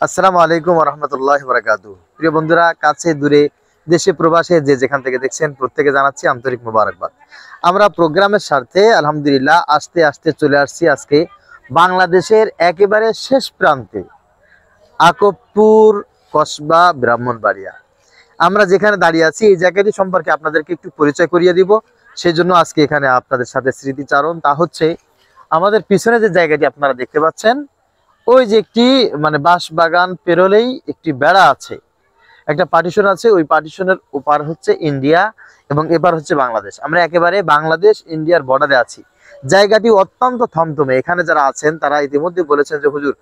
আসসালামু আলাইকুম ওয়া রাহমাতুল্লাহি ওয়া বারাকাতুহু। প্রিয় বন্ধুরা, কাছে দূরে দেশে প্রবাসে যে যেখান থেকে দেখছেন প্রত্যেকে জানাচ্ছি আন্তরিক মোবারকবাদ। আমরা প্রোগ্রামের স্বার্থে আলহামদুলিল্লাহ আস্তে আস্তে চলে আসছি আজকে বাংলাদেশের একেবারে শেষ প্রান্তে আকবপুর কসবা ব্রাহ্মণবাড়িয়া। আমরা যেখানে দাঁড়িয়ে আছি এই জায়গাটি সম্পর্কে আপনাদেরকে একটু পরিচয় করিয়ে দিব। সেজন্য আজকে এখানে আপনাদের সাথে স্মৃতিচারণ, তা হচ্ছে আমাদের পিছনে যে জায়গাটি আপনারা দেখতে পাচ্ছেন, ওই যে একটি বাঁশ বাগান পেরোলেই একটি বেড়া আছে, একটা পার্টিশন আছে। ওই পার্টিশনের ওপার হচ্ছে ইন্ডিয়া এবং এপার হচ্ছে বাংলাদেশ। আমরা একেবারে বাংলাদেশ ইন্ডিয়ার বর্ডারে আছি। জায়গাটি অত্যন্ত থমথমে। এখানে যারা আছেন তারা ইতিমধ্যে বলেছেন যে হুজুর,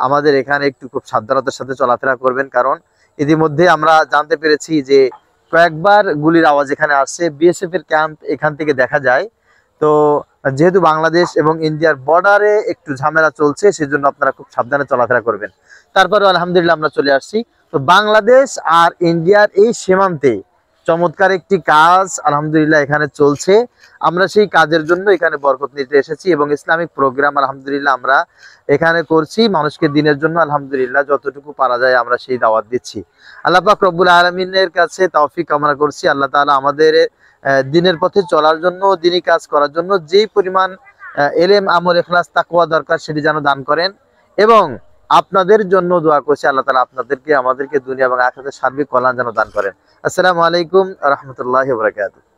আমাদের এখানে একটু খুব সাবধানতার সাথে চলাফেরা করবেন, কারণ ইতিমধ্যে আমরা জানতে পেরেছি যে কয়েকবার গুলির আওয়াজ এখানে আসছে। বিএসএফ এর ক্যাম্প এখান থেকে দেখা যায়। তো যেহেতু বাংলাদেশ এবং ইন্ডিয়ার বর্ডারে একটু ঝামেলা চলছে, সেজন্য আপনারা খুব সাবধানে চলাফেরা করবেন। তারপরে আলহামদুলিল্লাহ আমরা চলে আসছি। তো বাংলাদেশ আর ইন্ডিয়ার এই সীমান্তে চমৎকার একটি কাজ আলহামদুলিল্লাহ এখানে চলছে। আমরা সেই কাজের জন্য এখানে বরকত নিতে এসেছি এবং ইসলামিক প্রোগ্রাম আলহামদুলিল্লাহ আমরা এখানে করছি মানুষকে দিনের জন্য। আলহামদুলিল্লাহ যতটুকু পারা যায় আমরা সেই দাওয়াত দিচ্ছি। আল্লাহ পাক রব্বুল আলামিনের কাছে তৌফিক কামনা করছি আল্লাহ তাআলা আমাদের দিনের পথে চলার জন্য, দিনই কাজ করার জন্য যেই পরিমাণ এলেম, আমল, ইখলাস, তাকওয়া দরকার সেটি যেন দান করেন। এবং আপনাদের জন্য দোয়া করছি আল্লাহ তাআলা আপনাদেরকে, আমাদেরকে দুনিয়া এবং আখিরাতে সার্বিক কল্যাণ যেন দান করেন। আসসালামু আলাইকুম ওয়া রাহমাতুল্লাহি ওয়া বারাকাতুহু।